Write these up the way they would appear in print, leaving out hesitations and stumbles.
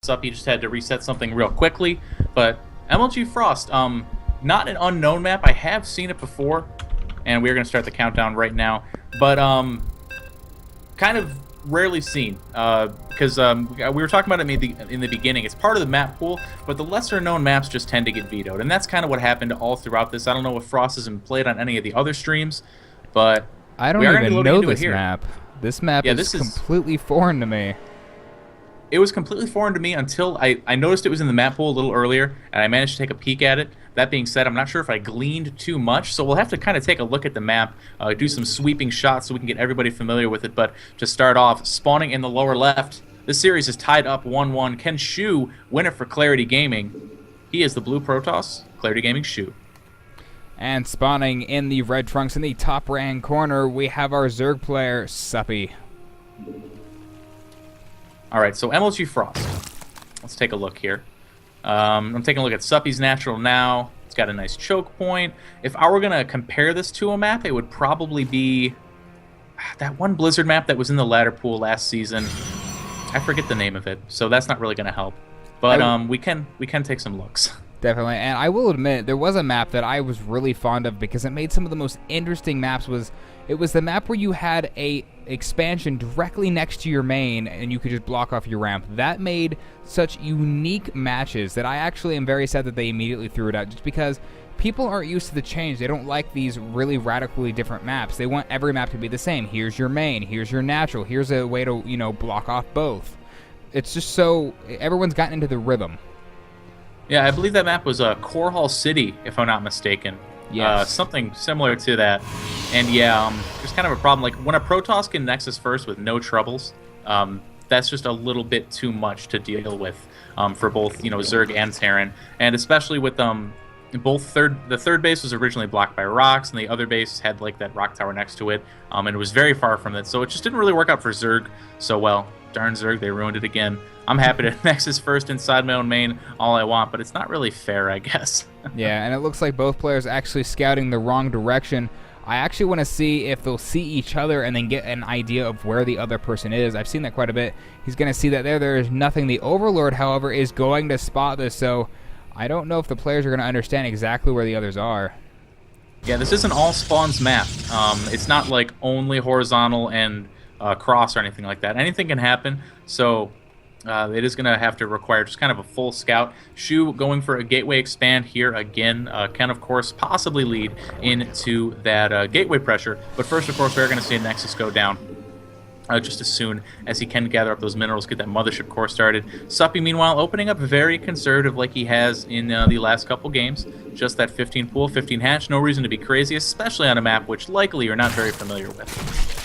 Suppy just had to reset something real quickly. But MLG Frost, not an unknown map. I have seen it before, and we're going to start the countdown right now. But kind of rarely seen, because we were talking about it in the beginning. It's part of the map pool, but the lesser-known maps just tend to get vetoed, and that's kind of what happened all throughout this. I don't know if Frost hasn't played on any of the other streams, but I don't even know this map. This map is completely foreign to me. It was completely foreign to me until I noticed it was in the map pool a little earlier, and I managed to take a peek at it. That being said, I'm not sure if I gleaned too much, so we'll have to kind of take a look at the map, do some sweeping shots so we can get everybody familiar with it. But to start off, spawning in the lower left, this series is tied up 1-1. Can Shew win it for Clarity Gaming? He is the blue Protoss, Clarity Gaming Shew. And spawning in the red trunks in the top right-hand corner, we have our Zerg player, Suppy. All right, so MLG Frost. Let's take a look here. I'm taking a look at Suppy's natural now. It's got a nice choke point. If I were going to compare this to a map, it would probably be that one Blizzard map that was in the ladder pool last season. I forget the name of it, so that's not really going to help. But we can take some looks. Definitely, and I will admit, there was a map that I was really fond of because it made some of the most interesting maps. It was the map where you had a expansion directly next to your main and you could just block off your ramp. That made such unique matches that I actually am very sad that they immediately threw it out, just because people aren't used to the change. They don't like these really radically different maps. They want every map to be the same. Here's your main, here's your natural, here's a way to, block off both. It's just so everyone's gotten into the rhythm. Yeah, I believe that map was Core Hall City, if I'm not mistaken. Yes. Something similar to that. And yeah, there's kind of a problem. Like, when a Protoss can Nexus first with no troubles, that's just a little bit too much to deal with for both, Zerg and Terran. And especially with the third base was originally blocked by rocks, and the other base had, like, that rock tower next to it, and it was very far from it. So it just didn't really work out for Zerg so well. Darn Zerg, they ruined it again. I'm happy to Nexus first inside my own main all I want, but it's not really fair, I guess. Yeah, and it looks like both players actually scouting the wrong direction. I actually want to see if they'll see each other and then get an idea of where the other person is. I've seen that quite a bit. He's going to see that there is nothing. The Overlord, however, is going to spot this, so I don't know if the players are going to understand exactly where the others are. Yeah, this isn't all spawns map. It's not like only horizontal and cross or anything like that. Anything can happen, so it is going to have to require just kind of a full scout. Shew going for a gateway expand here again can, of course, possibly lead into that gateway pressure. But first, of course, we're going to see a Nexus go down just as soon as he can gather up those minerals, get that mothership core started. Suppy, meanwhile, opening up very conservative like he has in the last couple games. Just that 15 pool, 15 hatch. No reason to be crazy, especially on a map which likely you're not very familiar with.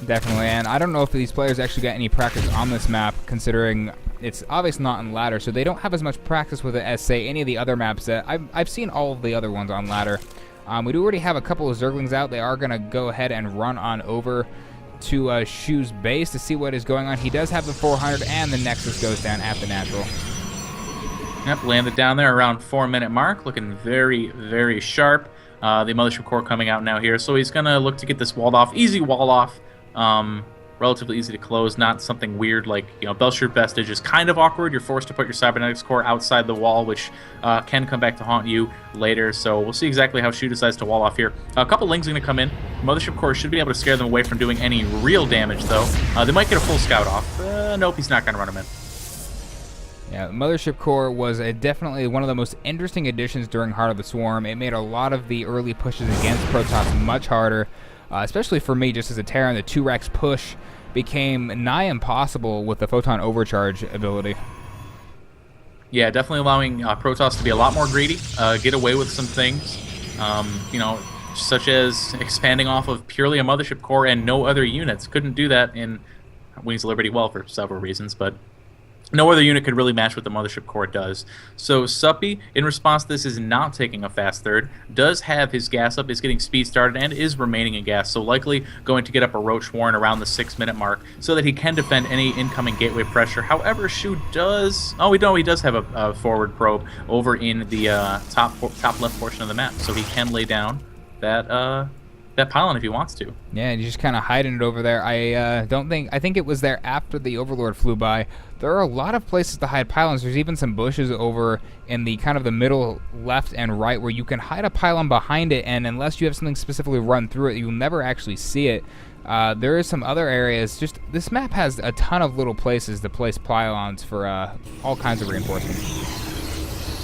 Definitely, and I don't know if these players actually got any practice on this map, considering it's obviously not in ladder, so they don't have as much practice with it as, say, any of the other maps that I've seen all of the other ones on ladder. We do already have a couple of Zerglings out. They are going to go ahead and run on over to Shew's base to see what is going on. He does have the 400, and the Nexus goes down at the natural. Yep, landed down there around 4-minute mark, looking very, very sharp. The Mothership Core coming out now here, so he's going to look to get this walled off. Easy wall off. Relatively easy to close, not something weird like, Bellshire Vestige is kind of awkward. You're forced to put your Cybernetics core outside the wall, which can come back to haunt you later. So we'll see exactly how Shew decides to wall off here. A couple Lings are going to come in. Mothership Core should be able to scare them away from doing any real damage, though. They might get a full scout off. Nope, he's not going to run him in. Yeah, Mothership Core was definitely one of the most interesting additions during Heart of the Swarm. It made a lot of the early pushes against Protoss much harder. Especially for me, just as a Terran, the 2-Rex push became nigh impossible with the Photon Overcharge ability. Yeah, definitely allowing Protoss to be a lot more greedy, get away with some things, such as expanding off of purely a Mothership Core and no other units. Couldn't do that in Wings of Liberty well for several reasons, but no other unit could really match what the Mothership Core does. So Suppy, in response to this, is not taking a fast third, does have his gas up, is getting speed started, and is remaining in gas, so likely going to get up a Roach Warren around the 6-minute mark so that he can defend any incoming gateway pressure. However, Shew does... Oh, we know he does have a forward probe over in the top left portion of the map, so he can lay down that that pylon if he wants to. Yeah, and he's just kind of hiding it over there. I think it was there after the Overlord flew by. There are a lot of places to hide pylons. There's even some bushes over in the kind of the middle left and right where you can hide a pylon behind it, and unless you have something specifically run through it, you'll never actually see it. There is some other areas. Just this map has a ton of little places to place pylons for all kinds of reinforcements.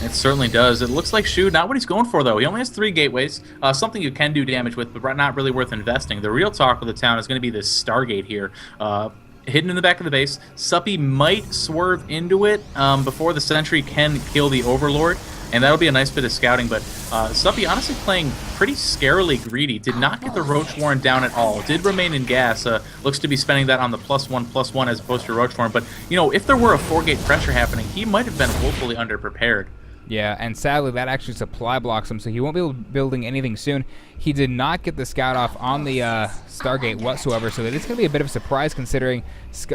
It certainly does. It looks like Shew, not what he's going for, though. He only has 3 gateways, something you can do damage with, but not really worth investing. The real talk of the town is going to be this Stargate here. Hidden in the back of the base. Suppy might swerve into it before the sentry can kill the Overlord, and that'll be a nice bit of scouting, but Suppy honestly playing pretty scarily greedy. Did not get the Roach Warren down at all. Did remain in gas. Looks to be spending that on the +1/+1 as opposed to Roach Warren, but, you know, if there were a 4-gate pressure happening, he might have been woefully underprepared. Yeah, and sadly that actually supply blocks him, so he won't be building anything soon. He did not get the scout off on the Stargate whatsoever, so it's going to be a bit of a surprise considering,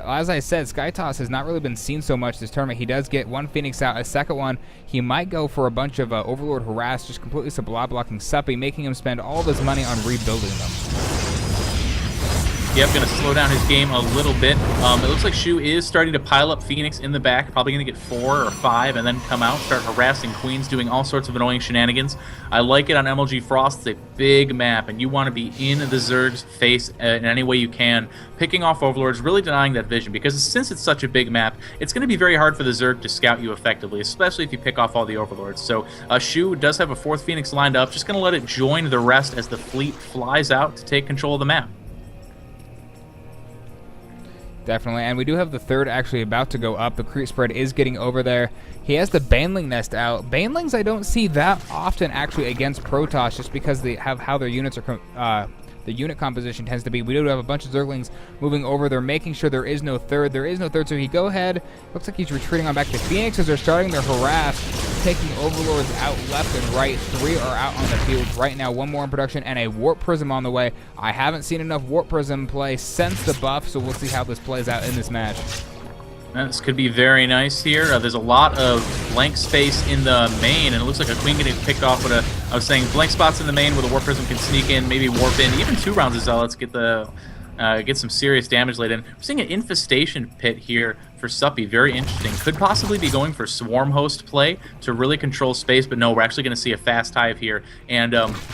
as I said, Skytoss has not really been seen so much this tournament. He does get 1 Phoenix out, a second one. He might go for a bunch of Overlord Harass, just completely supply blocking Suppy, making him spend all of his money on rebuilding them. Yep, going to slow down his game a little bit. It looks like Shew is starting to pile up Phoenix in the back, probably going to get 4 or 5 and then come out, start harassing Queens, doing all sorts of annoying shenanigans. I like it on MLG Frost. It's a big map, and you want to be in the Zerg's face in any way you can, picking off Overlords, really denying that vision, because since it's such a big map, it's going to be very hard for the Zerg to scout you effectively, especially if you pick off all the Overlords. So Shew does have a 4th Phoenix lined up, just going to let it join the rest as the fleet flies out to take control of the map. Definitely, and we do have the 3rd actually about to go up. The creep spread is getting over there. He has the Baneling nest out. Banelings I don't see that often actually against Protoss, just because they have how their units are the unit composition tends to be. We do have a bunch of Zerglings moving over. They're making sure there is no 3rd. There is no 3rd, so he go ahead. Looks like he's retreating on back to Phoenix as they're starting their harass, taking Overlords out left and right. 3 are out on the field right now. 1 more in production and a Warp Prism on the way. I haven't seen enough Warp Prism play since the buff, so we'll see how this plays out in this match. This could be very nice here. There's a lot of blank space in the main, and it looks like a Queen getting picked off with I was saying blank spots in the main where the Warp Prism can sneak in, maybe warp in. Even 2 rounds of Zealots get some serious damage laid in. We're seeing an Infestation Pit here for Suppy. Very interesting. Could possibly be going for Swarm Host play to really control space, but no, we're actually going to see a fast hive here. And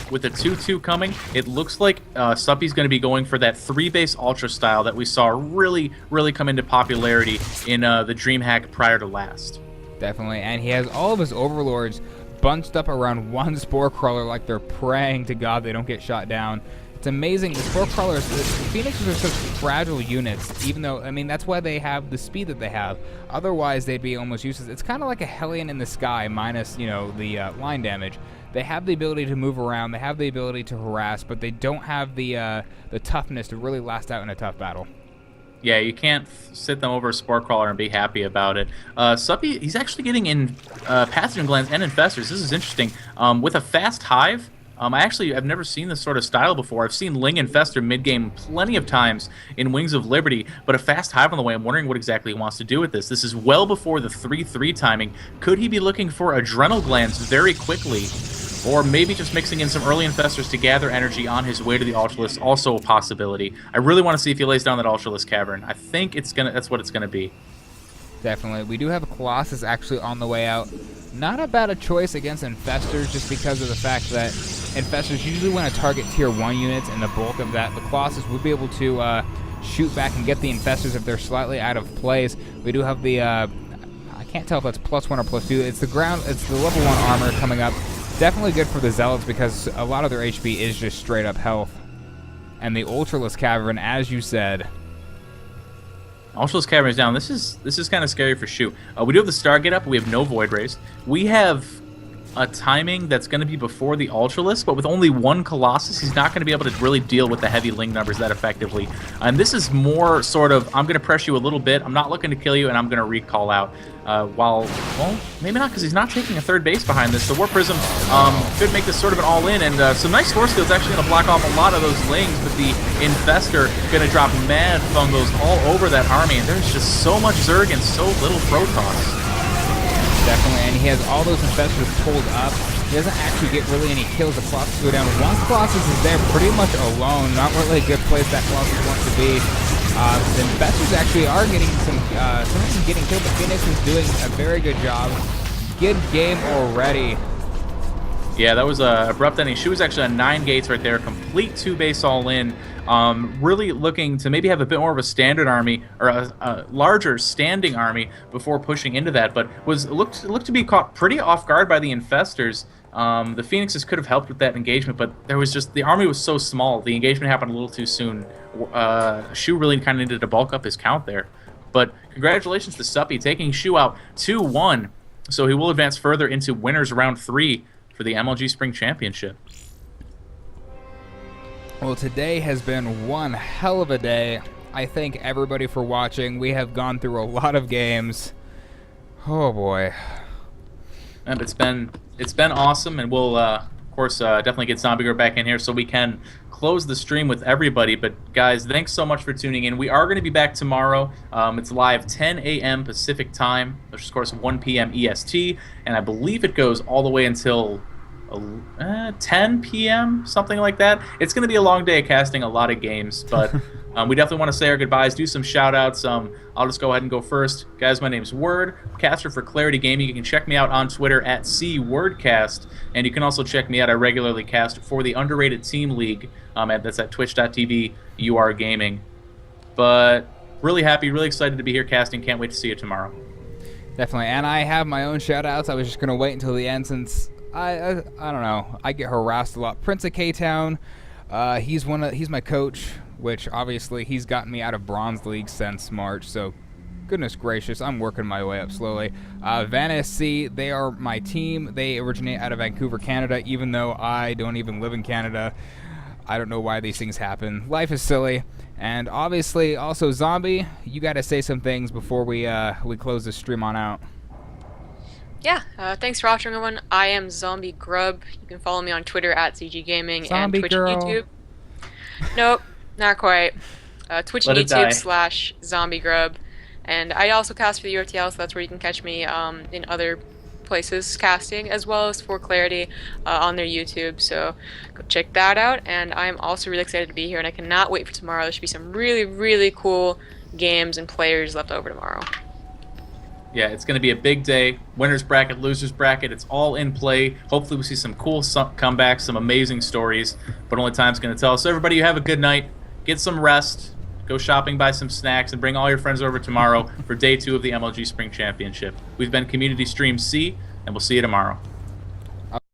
with the 2-2 coming, it looks like Suppy's going to be going for that 3-base Ultra style that we saw really come into popularity in the DreamHack prior to last. Definitely, and he has all of his Overlords bunched up around 1 Spore Crawler like they're praying to God they don't get shot down. It's amazing. The Spore Crawlers, the Phoenixes are such fragile units, even though, I mean, that's why they have the speed that they have. Otherwise, they'd be almost useless. It's kind of like a Hellion in the sky, minus, you know, the line damage. They have the ability to move around, they have the ability to harass, but they don't have the toughness to really last out in a tough battle. Yeah, you can't sit them over a Spore Crawler and be happy about it. Suppy, he's actually getting in Pathogen Glands and Infestors. This is interesting. With a fast hive, I've never seen this sort of style before. I've seen Ling Infestor mid-game plenty of times in Wings of Liberty, but a fast hive on the way. I'm wondering what exactly he wants to do with this. This is well before the 3-3 timing. Could he be looking for Adrenal Glands very quickly? Or maybe just mixing in some early Infestors to gather energy on his way to the Ultralisk, also a possibility. I really want to see if he lays down that Ultralisk Cavern. I think that's what it's going to be. Definitely. We do have a Colossus actually on the way out. Not a bad choice against Infestors, just because of the fact that Infestors usually want to target Tier 1 units, and the bulk of that, the Colossus would be able to shoot back and get the Infestors if they're slightly out of place. We do have the, I can't tell if that's +1 or +2. It's the level 1 armor coming up. Definitely good for the Zealots because a lot of their HP is just straight up health. And the Ultralisk Cavern, as you said. Ultralisk Cavern is down. This is kind of scary for Shew. We do have the Stargate up. We have no Void Rays. We have a timing that's going to be before the Ultralisk, but with only 1 Colossus, he's not going to be able to really deal with the heavy Ling numbers that effectively. And this is more sort of, I'm going to press you a little bit, I'm not looking to kill you, and I'm going to recall out. Well, maybe not, because he's not taking a 3rd base behind this. The Warp Prism could make this sort of an all-in, and some nice force fields actually going to block off a lot of those Lings, but the Infestor going to drop mad fungos all over that army, and there's just so much Zerg and so little Protoss. Definitely, and he has all those Infestors pulled up. He doesn't actually get really any kills. The Colossus go down. Once Colossus is there, pretty much alone. Not really a good place that Colossus wants to be. The investors actually are getting some of them getting killed, but Phoenix is doing a very good job. Good game already. Yeah, that was a abrupt ending. She was actually on 9 gates right there, complete 2-base all in. Really looking to maybe have a bit more of a standard army or a larger standing army before pushing into that, but looked to be caught pretty off guard by the infestors. The Phoenixes could have helped with that engagement, but there was just the army was so small. The engagement happened a little too soon. Shew really kind of needed to bulk up his count there. But congratulations to Suppy taking Shew out 2-1, so he will advance further into winners round 3 for the MLG Spring Championship. Well, today has been one hell of a day. I thank everybody for watching. We have gone through a lot of games. Oh boy. And it's been awesome, and we'll of course definitely get Zombie Girl back in here so we can close the stream with everybody. But guys, thanks so much for tuning in. We are going to be back tomorrow. It's live 10 a.m. Pacific time, which is of course 1 p.m. EST, and I believe it goes all the way until 10 p.m., something like that. It's going to be a long day of casting a lot of games, but we definitely want to say our goodbyes, do some shout-outs. I'll just go ahead and go first. Guys, my name's Word, caster for Clarity Gaming. You can check me out on Twitter at CWordcast, and you can also check me out. I regularly cast for the Underrated Team League. That's at twitch.tv, UR Gaming. But really happy, really excited to be here casting. Can't wait to see you tomorrow. Definitely, and I have my own shout-outs. I was just going to wait until the end since I don't know. I get harassed a lot. Prince of K-Town, he's my coach, which obviously he's gotten me out of Bronze League since March, so goodness gracious, I'm working my way up slowly. Van SC, they are my team. They originate out of Vancouver, Canada, even though I don't even live in Canada. I don't know why these things happen. Life is silly. And obviously, also Zombie, you got to say some things before we close this stream on out. Yeah, thanks for watching, everyone. I am Zombie Grub. You can follow me on Twitter at CG Gaming and Twitch and YouTube. Nope, not quite. Twitch and YouTube / Zombie Grub. And I also cast for the URTL, so that's where you can catch me in other places casting, as well as for Clarity on their YouTube. So go check that out. And I'm also really excited to be here, and I cannot wait for tomorrow. There should be some really, really cool games and players left over tomorrow. Yeah, it's going to be a big day. Winners bracket, losers bracket, it's all in play. Hopefully we see some cool comebacks, some amazing stories, but only time's going to tell. So everybody, you have a good night. Get some rest. Go shopping, buy some snacks, and bring all your friends over tomorrow for day 2 of the MLG Spring Championship. We've been Community Stream C, and we'll see you tomorrow.